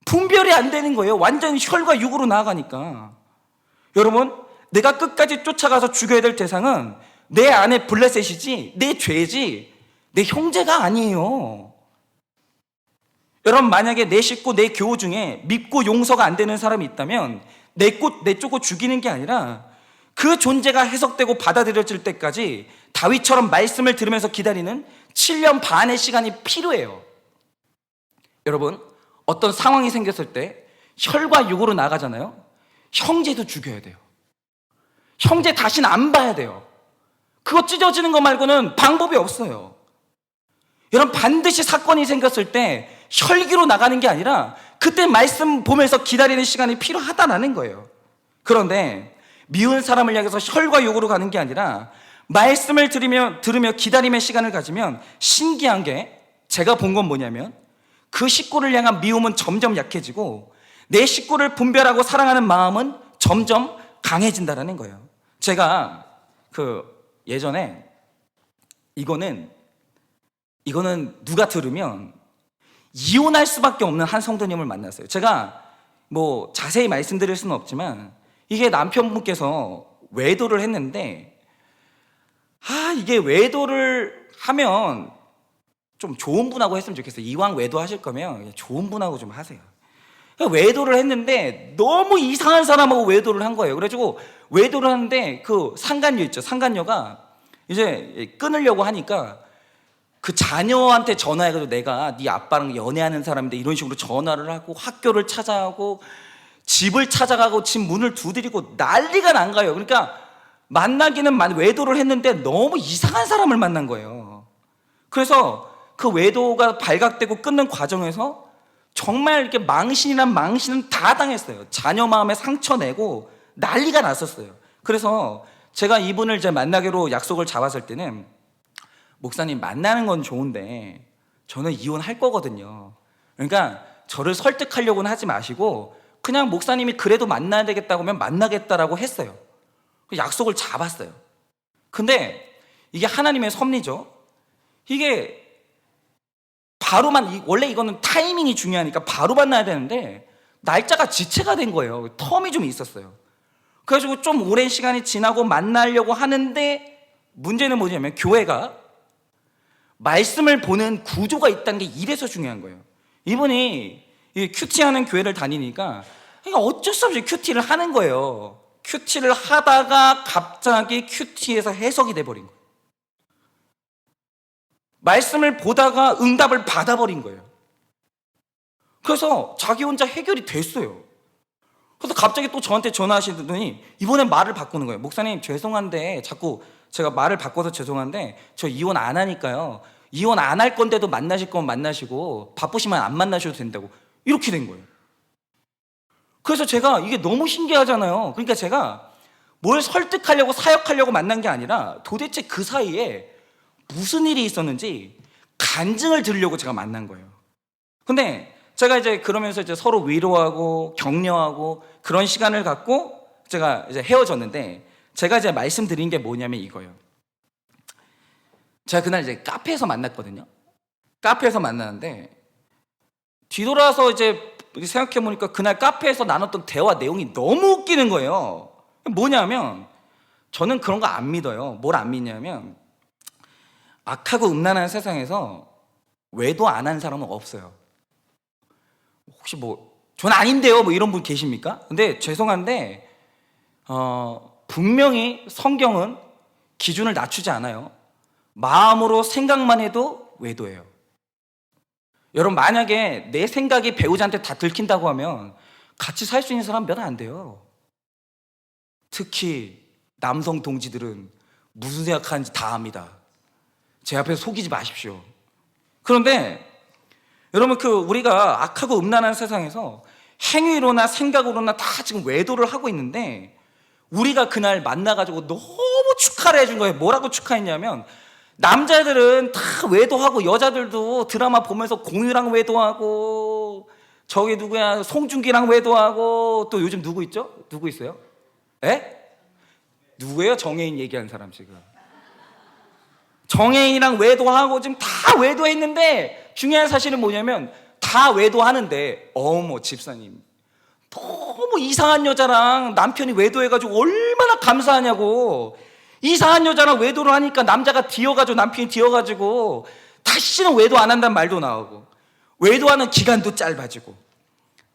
분별이 안 되는 거예요. 완전히 혈과 육으로 나아가니까. 여러분, 내가 끝까지 쫓아가서 죽여야 될 대상은 내 안에 블레셋이지 내 죄지 내 형제가 아니에요. 여러분, 만약에 내 식구, 내 교우 중에 믿고 용서가 안 되는 사람이 있다면 내쫓고 죽이는 게 아니라 그 존재가 해석되고 받아들여질 때까지 다윗처럼 말씀을 들으면서 기다리는 7년 반의 시간이 필요해요. 여러분, 어떤 상황이 생겼을 때 혈과 육으로 나가잖아요. 형제도 죽여야 돼요. 형제 다시는 안 봐야 돼요. 그거 찢어지는 거 말고는 방법이 없어요. 여러분, 반드시 사건이 생겼을 때 혈기로 나가는 게 아니라 그때 말씀 보면서 기다리는 시간이 필요하다는 거예요. 그런데 미운 사람을 향해서 혈과 육으로 가는 게 아니라 말씀을 들으며 기다림의 시간을 가지면 신기한 게 제가 본 건 뭐냐면 그 식구를 향한 미움은 점점 약해지고 내 식구를 분별하고 사랑하는 마음은 점점 강해진다는 거예요. 제가 예전에 이거는 누가 들으면 이혼할 수밖에 없는 한 성도님을 만났어요. 제가 뭐 자세히 말씀드릴 수는 없지만 이게 남편분께서 외도를 했는데 이게 외도를 하면 좀 좋은 분하고 했으면 좋겠어요. 이왕 외도하실 거면 좋은 분하고 좀 하세요. 외도를 했는데 너무 이상한 사람하고 외도를 한 거예요. 그래가지고 외도를 하는데 그 상간녀 있죠. 상간녀가 이제 끊으려고 하니까 그 자녀한테 전화해가지고 내가 네 아빠랑 연애하는 사람인데 이런 식으로 전화를 하고 학교를 찾아가고 집을 찾아가고 집 문을 두드리고 난리가 난 거예요. 그러니까 만나기는 외도를 했는데 너무 이상한 사람을 만난 거예요. 그래서 그 외도가 발각되고 끊는 과정에서 정말 이렇게 망신이란 망신은 다 당했어요. 자녀 마음에 상처 내고 난리가 났었어요. 그래서 제가 이분을 이제 만나기로 약속을 잡았을 때는 목사님, 만나는 건 좋은데 저는 이혼할 거거든요. 그러니까 저를 설득하려고는 하지 마시고 그냥 목사님이 그래도 만나야 되겠다고 하면 만나겠다라고 했어요. 약속을 잡았어요. 근데 이게 하나님의 섭리죠. 이게 원래 이거는 타이밍이 중요하니까 바로 만나야 되는데 날짜가 지체가 된 거예요. 텀이 좀 있었어요. 그래가지고 좀 오랜 시간이 지나고 만나려고 하는데 문제는 뭐냐면 교회가 말씀을 보는 구조가 있다는 게 이래서 중요한 거예요. 이분이 큐티하는 교회를 다니니까 어쩔 수 없이 큐티를 하는 거예요. 큐티를 하다가 갑자기 큐티에서 해석이 돼버린 거예요. 말씀을 보다가 응답을 받아버린 거예요. 그래서 자기 혼자 해결이 됐어요. 그래서 갑자기 또 저한테 전화하시더니 이번엔 말을 바꾸는 거예요. 목사님, 죄송한데 자꾸 제가 말을 바꿔서 죄송한데 저 이혼 안 하니까요. 이혼 안 할 건데도 만나실 거면 만나시고 바쁘시면 안 만나셔도 된다고. 이렇게 된 거예요. 그래서 제가 이게 너무 신기하잖아요. 그러니까 제가 뭘 설득하려고 사역하려고 만난 게 아니라 도대체 그 사이에 무슨 일이 있었는지 간증을 들으려고 제가 만난 거예요. 근데 제가 이제 그러면서 이제 서로 위로하고 격려하고 그런 시간을 갖고 제가 이제 헤어졌는데 제가 이제 말씀드린 게 뭐냐면 이거예요. 제가 그날 이제 카페에서 만났거든요. 카페에서 만나는데 뒤돌아서 이제 생각해보니까 그날 카페에서 나눴던 대화 내용이 너무 웃기는 거예요. 뭐냐면 저는 그런 거 안 믿어요. 뭘 안 믿냐면 악하고 음란한 세상에서 외도 안 한 사람은 없어요. 혹시 저는 아닌데요 이런 분 계십니까? 근데 죄송한데 분명히 성경은 기준을 낮추지 않아요. 마음으로 생각만 해도 외도예요. 여러분, 만약에 내 생각이 배우자한테 다 들킨다고 하면 같이 살 수 있는 사람 몇 안 돼요. 특히 남성 동지들은 무슨 생각하는지 다 압니다. 제 앞에서 속이지 마십시오. 그런데 여러분, 우리가 악하고 음란한 세상에서 행위로나 생각으로나 다 지금 외도를 하고 있는데 우리가 그날 만나가지고 너무 축하를 해준 거예요. 뭐라고 축하했냐면, 남자들은 다 외도하고 여자들도 드라마 보면서 공유랑 외도하고, 저기 누구야, 송중기랑 외도하고, 또 요즘 누구 있죠? 누구 있어요? 에? 누구예요? 정혜인 얘기하는 사람 지금. 정혜인이랑 외도하고 지금 다 외도했는데, 중요한 사실은 뭐냐면 다 외도하는데, 어머 집사님 너무 이상한 여자랑 남편이 외도해가지고 얼마나 감사하냐고. 이상한 여자랑 외도를 하니까 남자가 뒤어가지고, 남편이 뒤어가지고 다시는 외도 안 한다는 말도 나오고, 외도하는 기간도 짧아지고.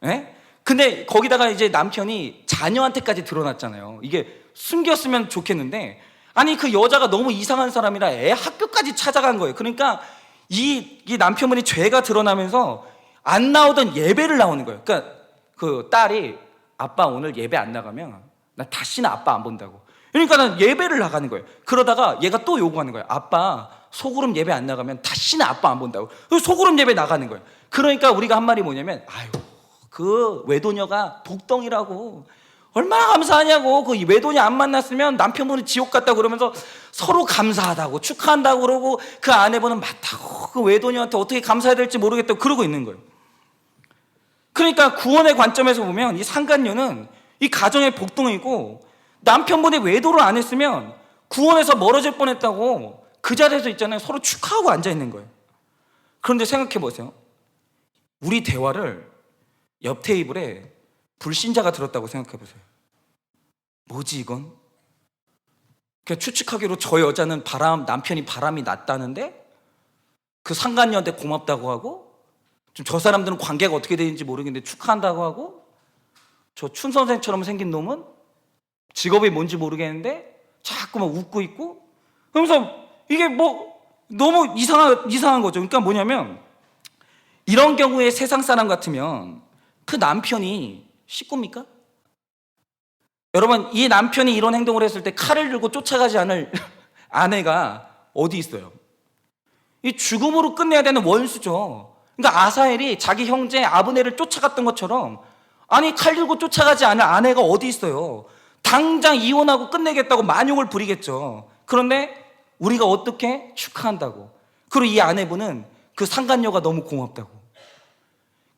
에? 근데 거기다가 이제 남편이 자녀한테까지 드러났잖아요. 이게 숨겼으면 좋겠는데, 아니 그 여자가 너무 이상한 사람이라 애 학교까지 찾아간 거예요. 그러니까 이 남편분이 죄가 드러나면서 안 나오던 예배를 나오는 거예요. 그러니까 그 딸이, 아빠 오늘 예배 안 나가면 나 다시는 아빠 안 본다고. 그러니까는 예배를 나가는 거예요. 그러다가 얘가 또 요구하는 거예요. 아빠 소그룹 예배 안 나가면 다시는 아빠 안 본다고. 소그룹 예배 나가는 거예요. 그러니까 우리가 한 말이 뭐냐면, 아유 그 외도녀가 복덩이라고, 얼마나 감사하냐고. 그 외도녀 안 만났으면 남편분이 지옥 갔다고 그러면서 서로 감사하다고 축하한다고 그러고, 그 아내분은 맞다고 그 외도녀한테 어떻게 감사해야 될지 모르겠다고 그러고 있는 거예요. 그러니까 구원의 관점에서 보면 이 상간녀는 이 가정의 복덩이고, 남편분이 외도를 안 했으면 구원에서 멀어질 뻔했다고 그 자리에서 있잖아요. 서로 축하하고 앉아 있는 거예요. 그런데 생각해 보세요. 우리 대화를 옆 테이블에 불신자가 들었다고 생각해 보세요. 뭐지 이건? 그냥 추측하기로 저 여자는 남편이 바람이 났다는데 그 상간녀한테 고맙다고 하고, 좀 저 사람들은 관계가 어떻게 되는지 모르겠는데 축하한다고 하고, 저 춘 선생처럼 생긴 놈은 직업이 뭔지 모르겠는데 자꾸만 웃고 있고, 그러면서 이게 뭐 너무 이상한 거죠. 그러니까 뭐냐면, 이런 경우에 세상 사람 같으면 그 남편이 식구입니까? 여러분, 이 남편이 이런 행동을 했을 때 칼을 들고 쫓아가지 않을 아내가 어디 있어요? 이 죽음으로 끝내야 되는 원수죠. 그러니까 아사엘이 자기 형제 아브넬을 쫓아갔던 것처럼, 아니 칼 들고 쫓아가지 않을 아내가 어디 있어요? 당장 이혼하고 끝내겠다고 만용을 부리겠죠. 그런데 우리가 어떻게 축하한다고. 그리고 이 아내분은 그 상간녀가 너무 고맙다고,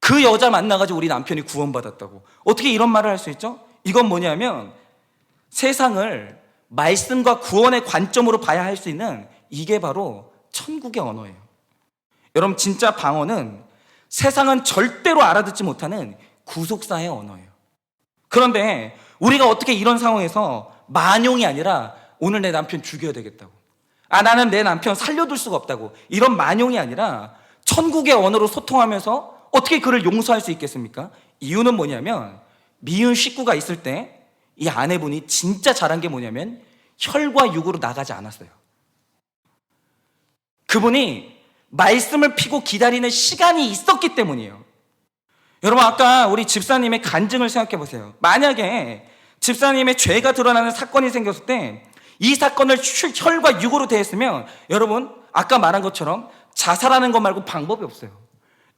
그 여자 만나가지고 우리 남편이 구원받았다고. 어떻게 이런 말을 할 수 있죠? 이건 뭐냐면 세상을 말씀과 구원의 관점으로 봐야 할 수 있는, 이게 바로 천국의 언어예요. 여러분, 진짜 방언은 세상은 절대로 알아듣지 못하는 구속사의 언어예요. 그런데 우리가 어떻게 이런 상황에서 만용이 아니라 오늘 내 남편 죽여야 되겠다고, 나는 내 남편 살려둘 수가 없다고, 이런 만용이 아니라 천국의 언어로 소통하면서 어떻게 그를 용서할 수 있겠습니까? 이유는 뭐냐면, 미운 식구가 있을 때 이 아내분이 진짜 잘한 게 뭐냐면 혈과 육으로 나가지 않았어요. 그분이 말씀을 피고 기다리는 시간이 있었기 때문이에요. 여러분, 아까 우리 집사님의 간증을 생각해 보세요. 만약에 집사님의 죄가 드러나는 사건이 생겼을 때 이 사건을 혈과 육으로 대했으면, 여러분 아까 말한 것처럼 자살하는 것 말고 방법이 없어요.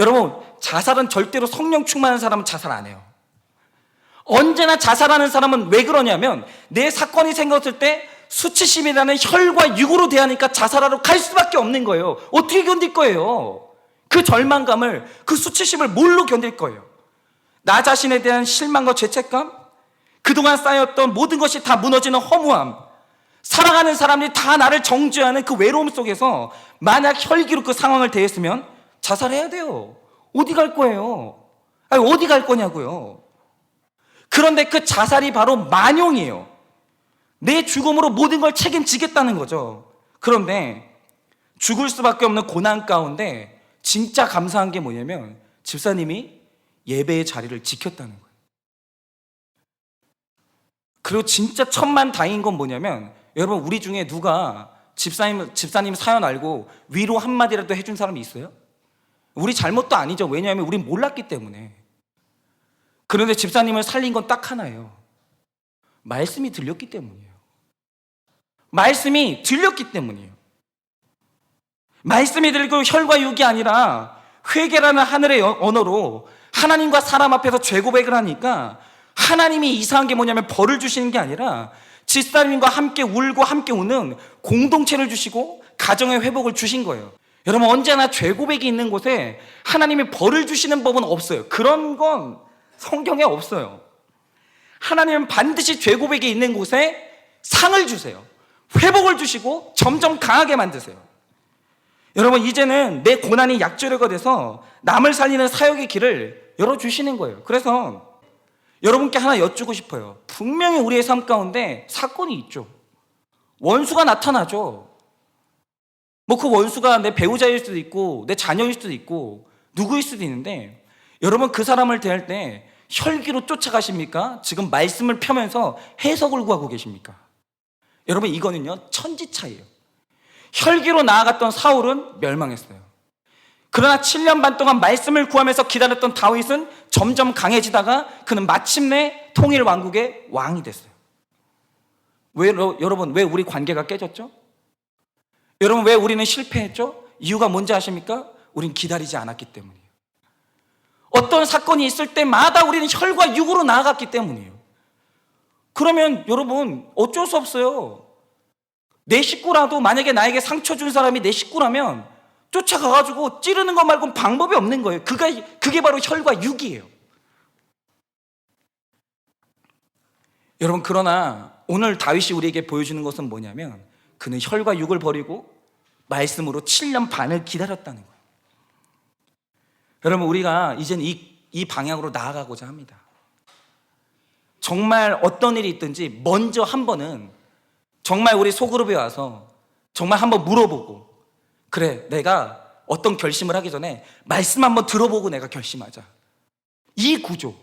여러분, 자살은 절대로 성령 충만한 사람은 자살 안 해요. 언제나 자살하는 사람은 왜 그러냐면, 내 사건이 생겼을 때 수치심이라는 혈과 육으로 대하니까 자살하러 갈 수밖에 없는 거예요. 어떻게 견딜 거예요? 그 절망감을, 그 수치심을 뭘로 견딜 거예요? 나 자신에 대한 실망과 죄책감, 그동안 쌓였던 모든 것이 다 무너지는 허무함, 사랑하는 사람들이 다 나를 정죄하는 그 외로움 속에서 만약 혈기로 그 상황을 대했으면 자살해야 돼요. 어디 갈 거예요? 아니, 어디 갈 거냐고요. 그런데 그 자살이 바로 만용이에요. 내 죽음으로 모든 걸 책임지겠다는 거죠. 그런데 죽을 수밖에 없는 고난 가운데 진짜 감사한 게 뭐냐면, 집사님이 예배의 자리를 지켰다는 거예요. 그리고 진짜 천만다행인 건 뭐냐면, 여러분, 우리 중에 누가 집사님 사연 알고 위로 한마디라도 해준 사람이 있어요? 우리 잘못도 아니죠. 왜냐하면 우린 몰랐기 때문에. 그런데 집사님을 살린 건 딱 하나예요. 말씀이 들렸기 때문이에요. 말씀이 들렸기 때문이에요. 말씀이 들리고 혈과 육이 아니라 회개라는 하늘의 언어로 하나님과 사람 앞에서 죄 고백을 하니까, 하나님이 이상한 게 뭐냐면 벌을 주시는 게 아니라 집사님과 함께 울고 함께 우는 공동체를 주시고 가정의 회복을 주신 거예요. 여러분, 언제나 죄 고백이 있는 곳에 하나님이 벌을 주시는 법은 없어요. 그런 건 성경에 없어요. 하나님은 반드시 죄 고백이 있는 곳에 상을 주세요. 회복을 주시고 점점 강하게 만드세요. 여러분, 이제는 내 고난이 약조료가 돼서 남을 살리는 사역의 길을 열어주시는 거예요. 그래서 여러분께 하나 여쭈고 싶어요. 분명히 우리의 삶 가운데 사건이 있죠. 원수가 나타나죠. 뭐 그 원수가 내 배우자일 수도 있고 내 자녀일 수도 있고 누구일 수도 있는데, 여러분 그 사람을 대할 때 혈기로 쫓아가십니까? 지금 말씀을 펴면서 해석을 구하고 계십니까? 여러분, 이거는요 천지차이에요. 혈기로 나아갔던 사울은 멸망했어요. 그러나 7년 반 동안 말씀을 구하면서 기다렸던 다윗은 점점 강해지다가 그는 마침내 통일 왕국의 왕이 됐어요. 여러분, 왜 우리 관계가 깨졌죠? 여러분, 왜 우리는 실패했죠? 이유가 뭔지 아십니까? 우린 기다리지 않았기 때문이에요. 어떤 사건이 있을 때마다 우리는 혈과 육으로 나아갔기 때문이에요. 그러면 여러분, 어쩔 수 없어요. 내 식구라도 만약에 나에게 상처 준 사람이 내 식구라면 쫓아가가지고 찌르는 것 말고는 방법이 없는 거예요. 그게 바로 혈과 육이에요. 여러분, 그러나 오늘 다윗이 우리에게 보여주는 것은 뭐냐면, 그는 혈과 육을 버리고 말씀으로 7년 반을 기다렸다는 거예요. 여러분, 우리가 이제는 이 방향으로 나아가고자 합니다. 정말 어떤 일이 있든지 먼저 한 번은 정말 우리 소그룹에 와서 정말 한번 물어보고, 그래, 내가 어떤 결심을 하기 전에 말씀 한번 들어보고 내가 결심하자. 이 구조.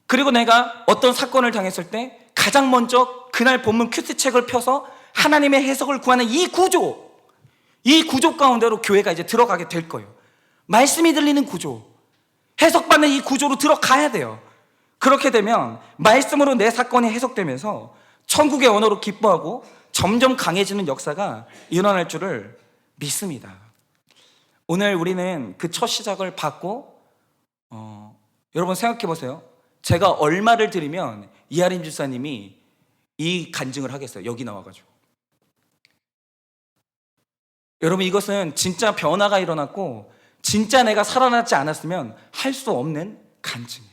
그리고 내가 어떤 사건을 당했을 때 가장 먼저 그날 본문 큐티책을 펴서 하나님의 해석을 구하는 이 구조 가운데로 교회가 이제 들어가게 될 거예요. 말씀이 들리는 구조, 해석받는 이 구조로 들어가야 돼요. 그렇게 되면 말씀으로 내 사건이 해석되면서 천국의 언어로 기뻐하고 점점 강해지는 역사가 일어날 줄을 믿습니다. 오늘 우리는 그 첫 시작을 받고 여러분 생각해 보세요. 제가 얼마를 드리면 이하림 집사님이 이 간증을 하겠어요? 여기 나와가지고. 여러분, 이것은 진짜 변화가 일어났고 진짜 내가 살아나지 않았으면 할 수 없는 간증이에요.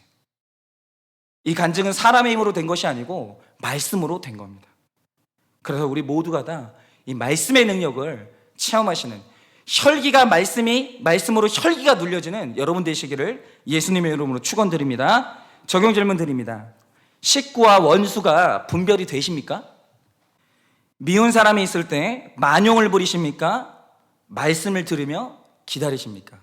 이 간증은 사람의 힘으로 된 것이 아니고 말씀으로 된 겁니다. 그래서 우리 모두가 다 이 말씀의 능력을 체험하시는, 혈기가 말씀으로 혈기가 눌려지는 여러분 되시기를 예수님의 이름으로 축원드립니다. 적용 질문 드립니다. 식구와 원수가 분별이 되십니까? 미운 사람이 있을 때 만용을 부리십니까? 말씀을 들으며 기다리십니까?